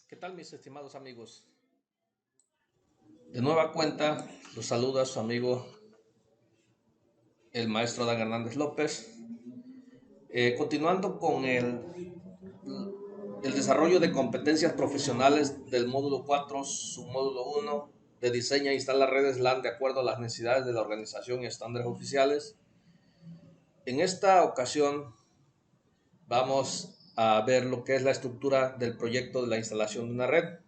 ¿Qué tal, mis estimados amigos? De nueva cuenta, los saluda su amigo el maestro Dan Hernández López. Continuando con el desarrollo de competencias profesionales del módulo 4, submódulo 1, de diseña e instala redes LAN de acuerdo a las necesidades de la organización y estándares oficiales. En esta ocasión vamos a ver lo que es la estructura del proyecto de la instalación de una red.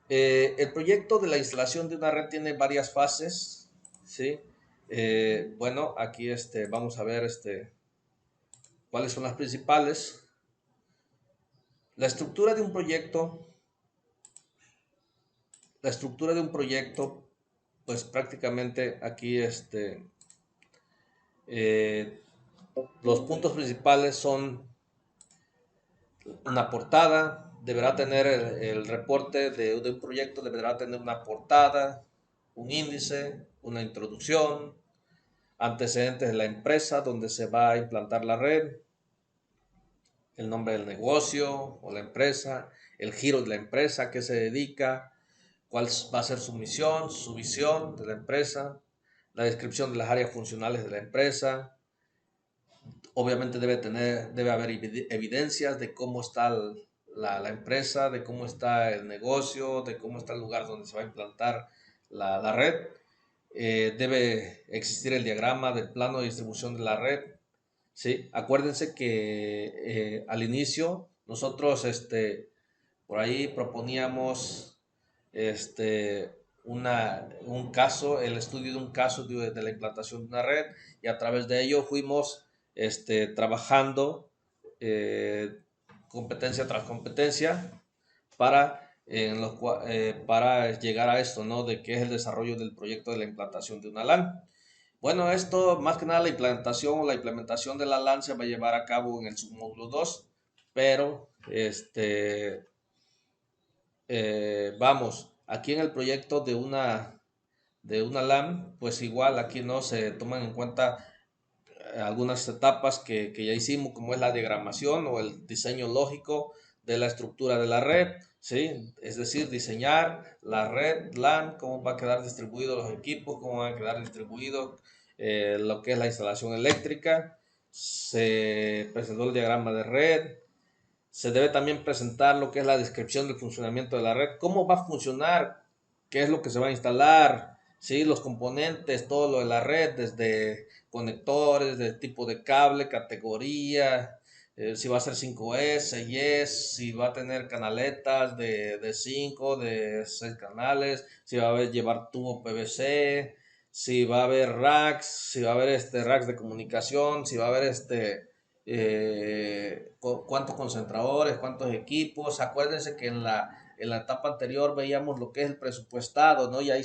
El proyecto de la instalación de una red tiene varias fases, ¿sí? Bueno, aquí vamos a ver cuáles son las principales. La estructura de un proyecto, pues prácticamente aquí los puntos principales son una portada. Deberá tener el reporte de un proyecto, deberá tener una portada, un índice, una introducción, antecedentes de la empresa donde se va a implantar la red, el nombre del negocio o la empresa, el giro de la empresa, a qué se dedica, cuál va a ser su misión, su visión de la empresa, la descripción de las áreas funcionales de la empresa. Obviamente debe haber evidencias de cómo está la empresa, de cómo está el negocio, de cómo está el lugar donde se va a implantar la red. Debe existir el diagrama del plano de distribución de la red. ¿Sí? Acuérdense que al inicio nosotros por ahí proponíamos el estudio de un caso de la implantación de una red, y a través de ello fuimos trabajando eh, competencia tras competencia para llegar a esto, ¿no? De qué es el desarrollo del proyecto de la implantación de una LAN. Bueno, esto más que nada la implementación de la LAN se va a llevar a cabo en el submódulo 2, pero vamos, aquí en el proyecto de una LAN, pues igual aquí no se toman en cuenta algunas etapas que ya hicimos, como es la diagramación o el diseño lógico de la estructura de la red, ¿sí? Es decir, diseñar la red LAN, cómo va a quedar distribuidos los equipos, cómo van a quedar distribuidos lo que es la instalación eléctrica. Se presentó el diagrama de red. Se debe también presentar lo que es la descripción del funcionamiento de la red, cómo va a funcionar, qué es lo que se va a instalar, ¿sí? Los componentes, todo lo de la red, desde conectores, de tipo de cable, categoría, si va a ser 5S, 6S, si va a tener canaletas de 5, de 6 canales, si va a llevar tubo PVC, si va a haber racks, si va a haber racks de comunicación, si va a haber cuántos concentradores, cuántos equipos. Acuérdense que en la etapa anterior veíamos lo que es el presupuestado, ¿no? Y ahí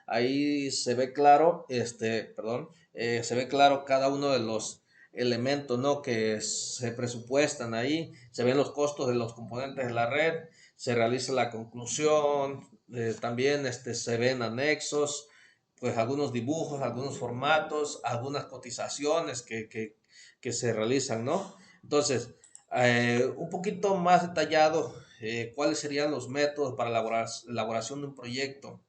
ahí se ve claro, se ve claro cada uno de los elementos, ¿no? Que se presupuestan ahí, se ven los costos de los componentes de la red, se realiza la conclusión, también se ven anexos, pues algunos dibujos, algunos formatos, algunas cotizaciones que se realizan, ¿no? Entonces, un poquito más detallado, ¿cuáles serían los métodos para elaboración de un proyecto?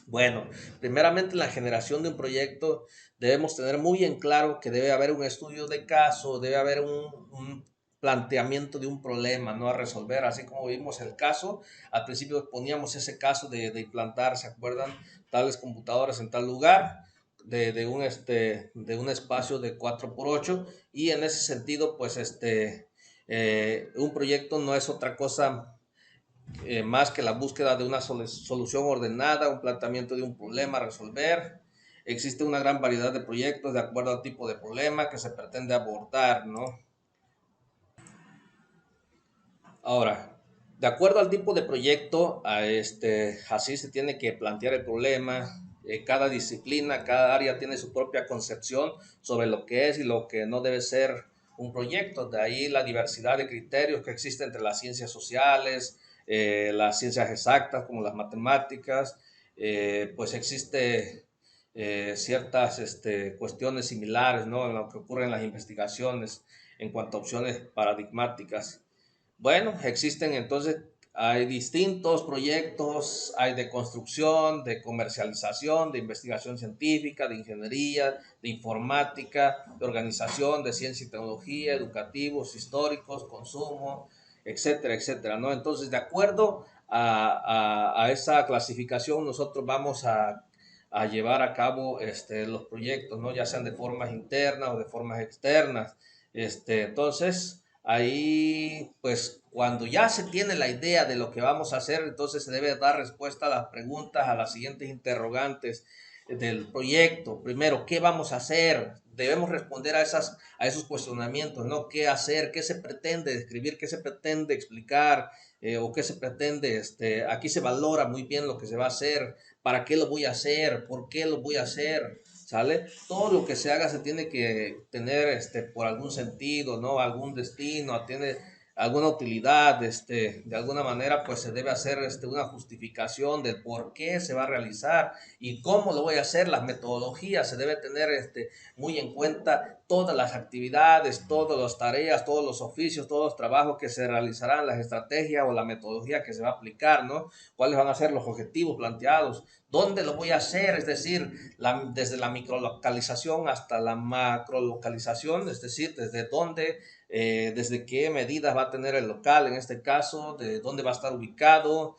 Bueno, primeramente en la generación de un proyecto debemos tener muy en claro que debe haber un estudio de caso, debe haber un planteamiento de un problema, ¿no? A resolver, así como vimos el caso. Al principio poníamos ese caso de implantar, ¿se acuerdan? Tales computadoras en tal lugar, de un espacio de 4x8, y en ese sentido, pues un proyecto no es otra cosa más que la búsqueda de una solución ordenada, un planteamiento de un problema a resolver. Existe una gran variedad de proyectos de acuerdo al tipo de problema que se pretende abordar, ¿no? Ahora, de acuerdo al tipo de proyecto, así se tiene que plantear el problema. Cada disciplina, cada área tiene su propia concepción sobre lo que es y lo que no debe ser un proyecto. De ahí la diversidad de criterios que existe entre las ciencias sociales, las ciencias exactas como las matemáticas, pues existe ciertas cuestiones similares, ¿no? En lo que ocurre en las investigaciones en cuanto a opciones paradigmáticas. Bueno, existen entonces, hay distintos proyectos, hay de construcción, de comercialización, de investigación científica, de ingeniería, de informática, de organización, de ciencia y tecnología, educativos, históricos, consumo, etcétera, etcétera, ¿no? Entonces, de acuerdo a esa clasificación, nosotros vamos a llevar a cabo los proyectos, ¿no? Ya sean de formas internas o de formas externas. Entonces, ahí, pues, cuando ya se tiene la idea de lo que vamos a hacer, entonces se debe dar respuesta a las preguntas, a las siguientes interrogantes del proyecto. Primero, ¿qué vamos a hacer? Debemos responder a esos cuestionamientos, ¿no? ¿Qué hacer? ¿Qué se pretende describir? ¿Qué se pretende explicar? ¿O qué se pretende? Aquí se valora muy bien lo que se va a hacer, para qué lo voy a hacer, por qué lo voy a hacer, ¿sale? Todo lo que se haga se tiene que tener por algún sentido, ¿no? Algún destino, tiene alguna utilidad, de alguna manera, pues se debe hacer una justificación del por qué se va a realizar y cómo lo voy a hacer, las metodologías, se debe tener muy en cuenta todas las actividades, todas las tareas, todos los oficios, todos los trabajos que se realizarán, las estrategias o la metodología que se va a aplicar, ¿no? ¿Cuáles van a ser los objetivos planteados? ¿Dónde lo voy a hacer? Es decir, desde la microlocalización hasta la macrolocalización, es decir, desde dónde, desde qué medidas va a tener el local, en este caso, de dónde va a estar ubicado.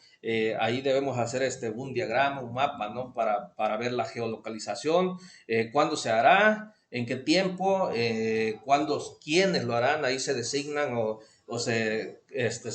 Ahí debemos hacer un diagrama, un mapa, ¿no? Para ver la geolocalización, cuándo se hará, en qué tiempo, cuándo, quiénes lo harán, ahí se designan o se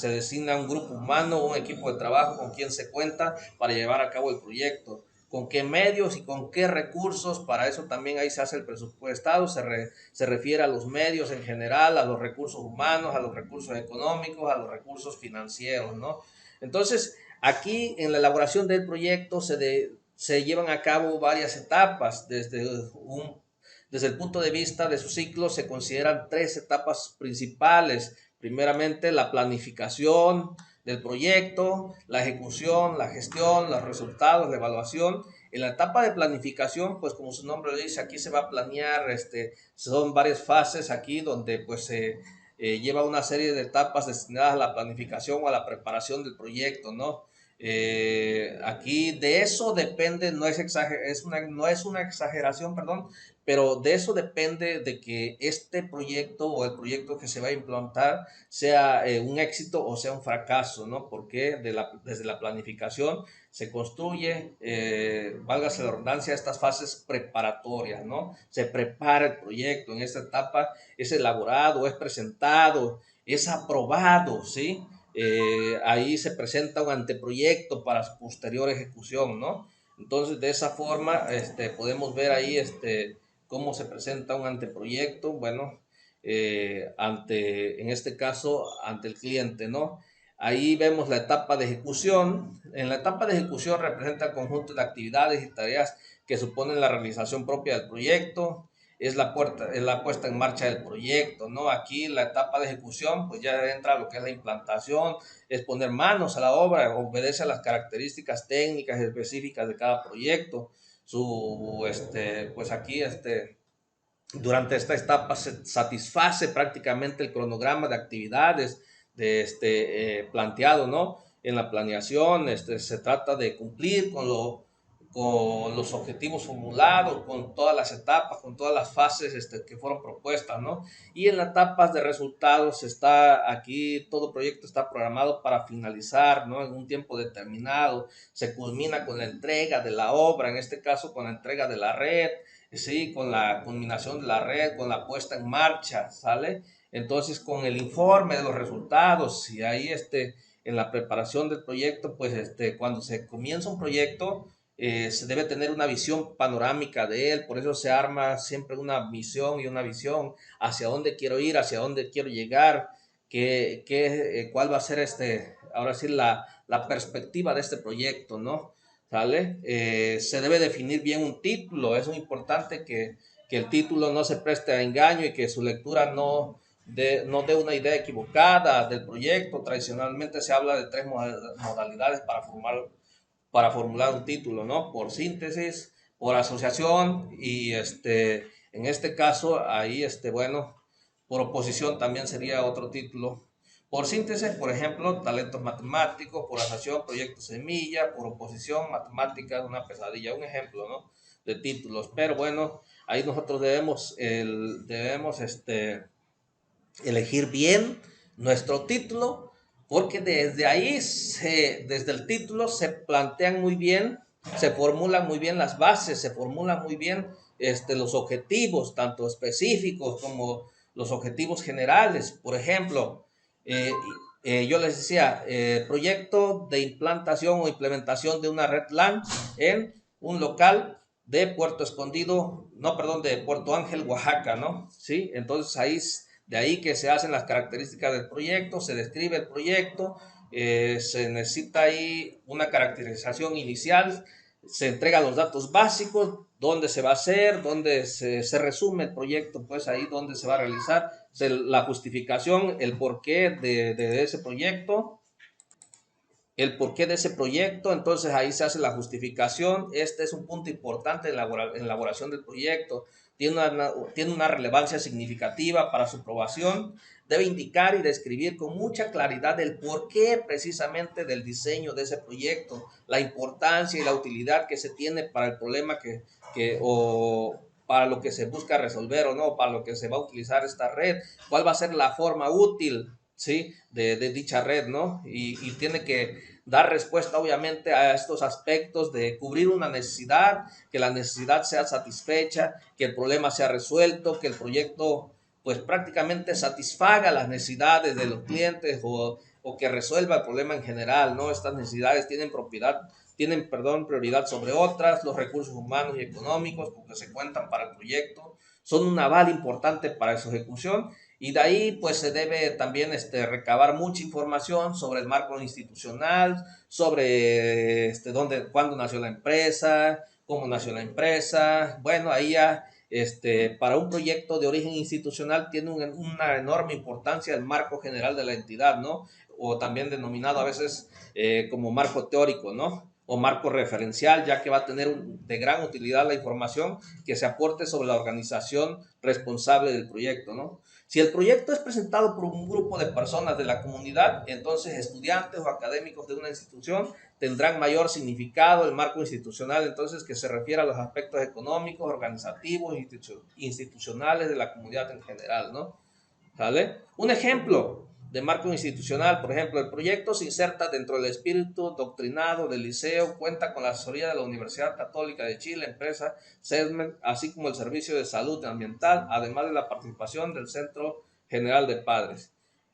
designa un grupo humano, un equipo de trabajo con quien se cuenta para llevar a cabo el proyecto, con qué medios y con qué recursos. Para eso también ahí se hace el presupuestado, se refiere a los medios en general, a los recursos humanos, a los recursos económicos, a los recursos financieros, ¿no? Entonces, aquí en la elaboración del proyecto se llevan a cabo varias etapas. Desde el punto de vista de su ciclo se consideran tres etapas principales. Primeramente, la planificación del proyecto, la ejecución, la gestión, los resultados, la evaluación. En la etapa de planificación, pues como su nombre lo dice, aquí se va a planear, son varias fases aquí donde pues se lleva una serie de etapas destinadas a la planificación o a la preparación del proyecto, ¿no? Aquí de eso depende, no es una exageración, perdón, pero de eso depende de que este proyecto o el proyecto que se va a implantar sea un éxito o sea un fracaso, ¿no? Porque desde la planificación se construye, válgase la redundancia, estas fases preparatorias, ¿no? Se prepara el proyecto, en esta etapa es elaborado, es presentado, es aprobado, ¿sí? Ahí se presenta un anteproyecto para su posterior ejecución, ¿no? Entonces, de esa forma, podemos ver ahí, cómo se presenta un anteproyecto, bueno, en este caso, ante el cliente, ¿no? Ahí vemos la etapa de ejecución. En la etapa de ejecución representa el conjunto de actividades y tareas que suponen la realización propia del proyecto. Es la puesta en marcha del proyecto, ¿no? Aquí la etapa de ejecución, pues ya entra lo que es la implantación, es poner manos a la obra, obedece a las características técnicas específicas de cada proyecto. Pues aquí, durante esta etapa se satisface prácticamente el cronograma de actividades planteado, ¿no? En la planeación, se trata de cumplir con los objetivos formulados, con todas las etapas, con todas las fases que fueron propuestas, ¿no? Y en las etapas de resultados está aquí, todo proyecto está programado para finalizar, ¿no? En un tiempo determinado, se culmina con la entrega de la obra, en este caso con la entrega de la red, sí, con la culminación de la red, con la puesta en marcha, ¿sale? Entonces, con el informe de los resultados y ahí en la preparación del proyecto, pues cuando se comienza un proyecto, se debe tener una visión panorámica de él, por eso se arma siempre una misión y una visión hacia dónde quiero ir, hacia dónde quiero llegar, cuál va a ser ahora sí, la perspectiva de este proyecto, ¿no? ¿Sale? Se debe definir bien un título, es muy importante que el título no se preste a engaño y que su lectura no dé una idea equivocada del proyecto. Tradicionalmente se habla de tres modalidades para formular un título, ¿no? Por síntesis, por asociación y en este caso, ahí, bueno, por oposición también sería otro título. Por síntesis, por ejemplo, talentos matemáticos; por asociación, proyecto semilla; por oposición, matemáticas, una pesadilla. Un ejemplo, ¿no? De títulos. Pero bueno, ahí nosotros debemos elegir bien nuestro título, porque desde ahí, desde el título se plantean muy bien, se formulan muy bien las bases, se formulan muy bien los objetivos, tanto específicos como los objetivos generales. Por ejemplo, eh, yo les decía, proyecto de implantación o implementación de una red LAN en un local de Puerto Escondido, no, perdón, de Puerto Ángel, Oaxaca, ¿no? Sí, entonces ahí, de ahí que se hacen las características del proyecto, se describe el proyecto, se necesita ahí una caracterización inicial, se entregan los datos básicos, dónde se va a hacer, dónde se resume el proyecto, pues ahí dónde se va a realizar, la justificación, el porqué de ese proyecto, el porqué de ese proyecto. Entonces ahí se hace la justificación. Este es un punto importante en la elaboración del proyecto. Tiene una relevancia significativa para su aprobación. Debe indicar y describir con mucha claridad el porqué precisamente del diseño de ese proyecto, la importancia y la utilidad que se tiene para el problema o para lo que se busca resolver, o no, para lo que se va a utilizar esta red, cuál va a ser la forma útil, ¿sí? de dicha red, ¿no? Y tiene que dar respuesta obviamente a estos aspectos de cubrir una necesidad, que la necesidad sea satisfecha, que el problema sea resuelto, que el proyecto pues prácticamente satisfaga las necesidades de los clientes, o que resuelva el problema en general, ¿no? Estas necesidades tienen prioridad sobre otras. Los recursos humanos y económicos porque se cuentan para el proyecto son un aval importante para su ejecución. Y de ahí pues se debe también recabar mucha información sobre el marco institucional, sobre cuándo nació la empresa, cómo nació la empresa. Bueno, ahí ya para un proyecto de origen institucional tiene una enorme importancia el marco general de la entidad, ¿no? O también denominado a veces como marco teórico, ¿no? O marco referencial, ya que va a tener de gran utilidad la información que se aporte sobre la organización responsable del proyecto, ¿no? Si el proyecto es presentado por un grupo de personas de la comunidad, entonces estudiantes o académicos de una institución tendrán mayor significado el marco institucional, entonces, que se refiere a los aspectos económicos, organizativos, institucionales de la comunidad en general, ¿no? ¿Vale? Un ejemplo de marco institucional: por ejemplo, el proyecto se inserta dentro del espíritu doctrinado del liceo, cuenta con la asesoría de la Universidad Católica de Chile, empresa SEDMEN, así como el Servicio de Salud Ambiental, además de la participación del Centro General de Padres.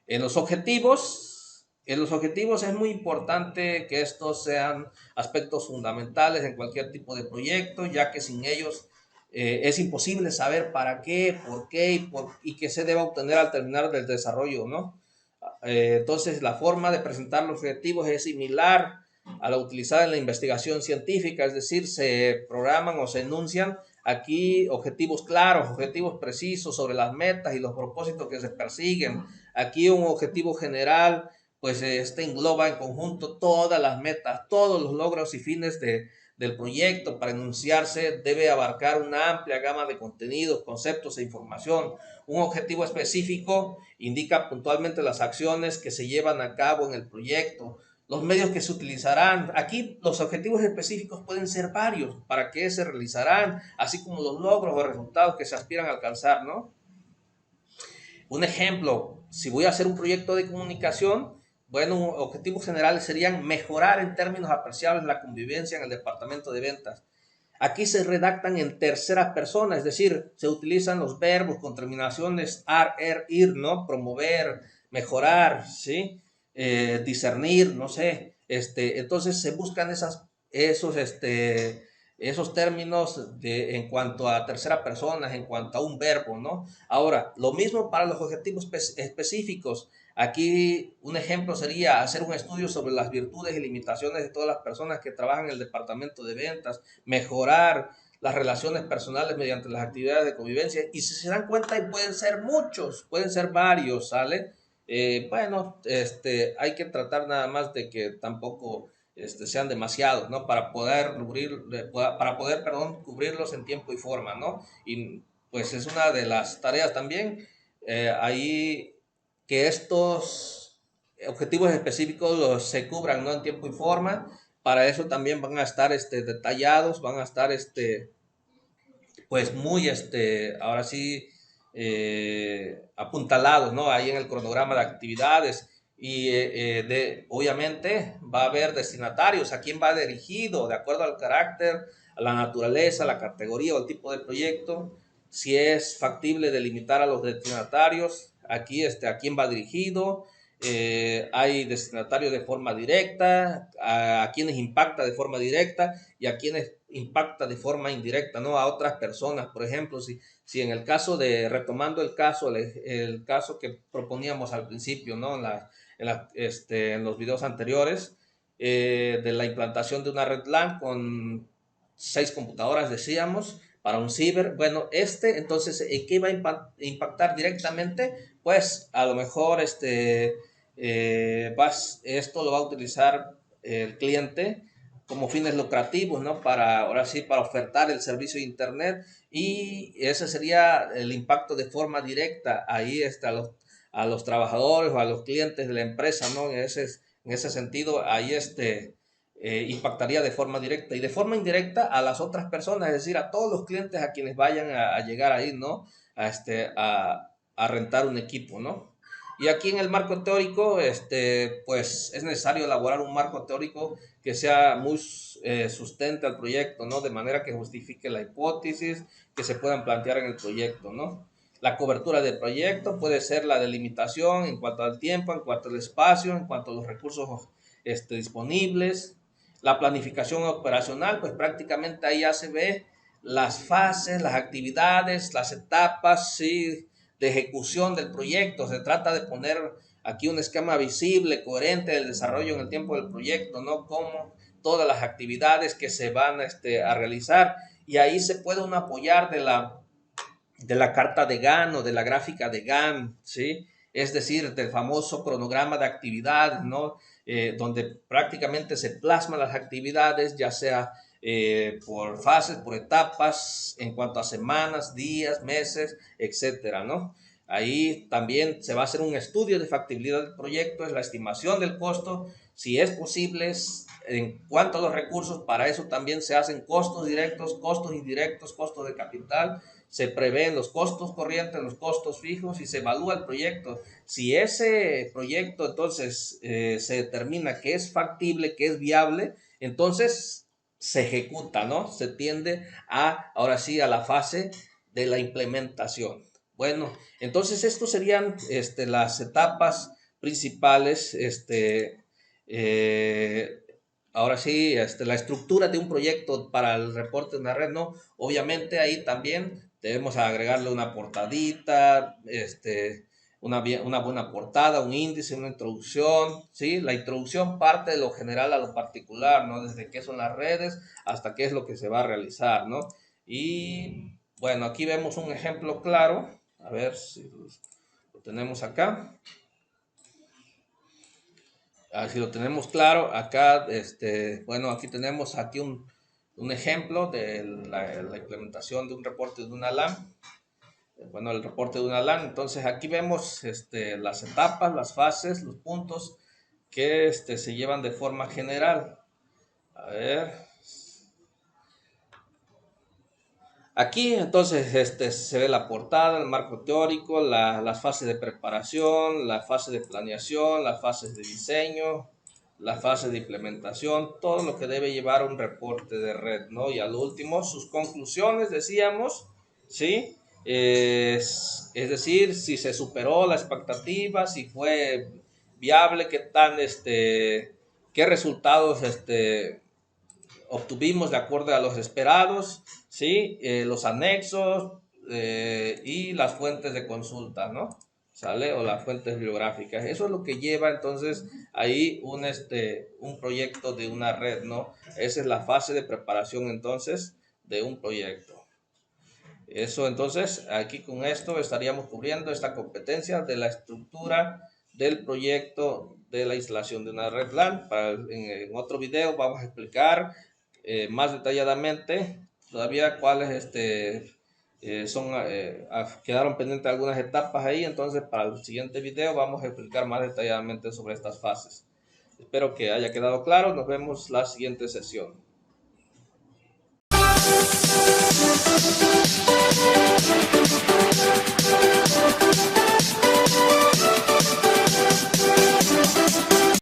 En los objetivos es muy importante que estos sean aspectos fundamentales en cualquier tipo de proyecto, ya que sin ellos es imposible saber para qué, por qué y qué se debe obtener al terminar del desarrollo, ¿no? Entonces, la forma de presentar los objetivos es similar a la utilizada en la investigación científica, es decir, se programan o se enuncian aquí objetivos claros, objetivos precisos sobre las metas y los propósitos que se persiguen. Aquí un objetivo general, pues este engloba en conjunto todas las metas, todos los logros y fines del proyecto. Para enunciarse debe abarcar una amplia gama de contenidos, conceptos e información. Un objetivo específico indica puntualmente las acciones que se llevan a cabo en el proyecto, los medios que se utilizarán. Aquí los objetivos específicos pueden ser varios, para qué se realizarán, así como los logros o resultados que se aspiran a alcanzar, ¿no? Un ejemplo: si voy a hacer un proyecto de comunicación, bueno, objetivos generales serían mejorar en términos apreciables la convivencia en el departamento de ventas. Aquí se redactan en tercera persona, es decir, se utilizan los verbos con terminaciones ar, er, ir, ¿no? Promover, mejorar, ¿sí? Discernir, no sé. Entonces se buscan esos términos en cuanto a tercera persona, en cuanto a un verbo, ¿no? Ahora, lo mismo para los objetivos específicos. Aquí un ejemplo sería hacer un estudio sobre las virtudes y limitaciones de todas las personas que trabajan en el departamento de ventas, mejorar las relaciones personales mediante las actividades de convivencia. Y si se dan cuenta, y pueden ser muchos, pueden ser varios, ¿sale? Bueno, hay que tratar nada más de que tampoco sean demasiados, ¿no? Para poder, perdón, cubrirlos en tiempo y forma, ¿no? Y pues es una de las tareas también, ahí que estos objetivos específicos se cubran, ¿no? En tiempo y forma. Para eso también van a estar detallados, van a estar pues muy, ahora sí, apuntalados, ¿no? Ahí en el cronograma de actividades. Y obviamente va a haber destinatarios, a quién va dirigido, de acuerdo al carácter, a la naturaleza, la categoría o el tipo de proyecto. Si es factible delimitar a los destinatarios, aquí a quién va dirigido. Hay destinatarios de forma directa, a quienes impacta de forma directa y a quienes impacta de forma indirecta, ¿no? A otras personas. Por ejemplo, si en el caso retomando el caso que proponíamos al principio, ¿no? En los videos anteriores, de la implantación de una red LAN con 6 computadoras, decíamos, para un ciber. Bueno, entonces, ¿en qué va a impactar directamente? Pues a lo mejor esto lo va a utilizar el cliente como fines lucrativos, ¿no? Ahora sí, para ofertar el servicio de Internet, y ese sería el impacto de forma directa ahí a los trabajadores o a los clientes de la empresa, ¿no? En ese sentido, ahí impactaría de forma directa y de forma indirecta a las otras personas, es decir, a todos los clientes a quienes vayan a llegar ahí, ¿no? A rentar un equipo, ¿no? Y aquí en el marco teórico, pues es necesario elaborar un marco teórico que sea muy sustente al proyecto, ¿no? De manera que justifique la hipótesis que se puedan plantear en el proyecto, ¿no? La cobertura del proyecto puede ser la delimitación en cuanto al tiempo, en cuanto al espacio, en cuanto a los recursos disponibles. La planificación operacional, pues prácticamente ahí ya se ve las fases, las actividades, las etapas, ¿sí? De ejecución del proyecto. Se trata de poner aquí un esquema visible, coherente del desarrollo en el tiempo del proyecto, ¿no? Como todas las actividades que se van a realizar. Y ahí se puede uno apoyar de la carta de Gantt o de la gráfica de Gantt, ¿sí? Es decir, del famoso cronograma de actividades, ¿no? Donde prácticamente se plasman las actividades, ya sea por fases, por etapas, en cuanto a semanas, días, meses, etcétera, ¿no? Ahí también se va a hacer un estudio de factibilidad del proyecto, es la estimación del costo, si es posible, en cuanto a los recursos. Para eso también se hacen costos directos, costos indirectos, costos de capital. Se prevén los costos corrientes, los costos fijos y se evalúa el proyecto. Si ese proyecto entonces se determina que es factible, que es viable, entonces se ejecuta, ¿no? Se tiende ahora sí, a la fase de la implementación. Bueno, entonces estos serían las etapas principales, eh, ahora sí, la estructura de un proyecto para el reporte de una red, ¿no? Obviamente ahí también debemos agregarle una portadita, una buena portada, un índice, una introducción, ¿sí? La introducción parte de lo general a lo particular, ¿no? Desde qué son las redes hasta qué es lo que se va a realizar, ¿no? Y bueno, aquí vemos un ejemplo claro, a ver si lo tenemos acá. Si lo tenemos claro, acá, bueno, aquí tenemos un ejemplo de la implementación de un reporte de una LAN. Bueno, el reporte de una LAN. Entonces aquí vemos las etapas, las fases, los puntos que se llevan de forma general. A ver. Aquí entonces se ve la portada, el marco teórico, las fases de preparación, la fase de planeación, las fases de diseño, la fase de implementación, todo lo que debe llevar un reporte de red, ¿no? Y al último, sus conclusiones, decíamos, ¿sí? Es decir, si se superó la expectativa, si fue viable, qué resultados obtuvimos de acuerdo a los esperados, ¿sí? Los anexos y las fuentes de consulta, ¿no? ¿Sale? O las fuentes bibliográficas. Eso es lo que lleva entonces ahí un proyecto de una red, ¿no? Esa es la fase de preparación entonces de un proyecto. Eso entonces, aquí con esto estaríamos cubriendo esta competencia de la estructura del proyecto de la instalación de una red LAN. En otro video vamos a explicar más detalladamente todavía cuáles quedaron pendientes algunas etapas ahí. Entonces, para el siguiente video vamos a explicar más detalladamente sobre estas fases. Espero que haya quedado claro. Nos vemos la siguiente sesión.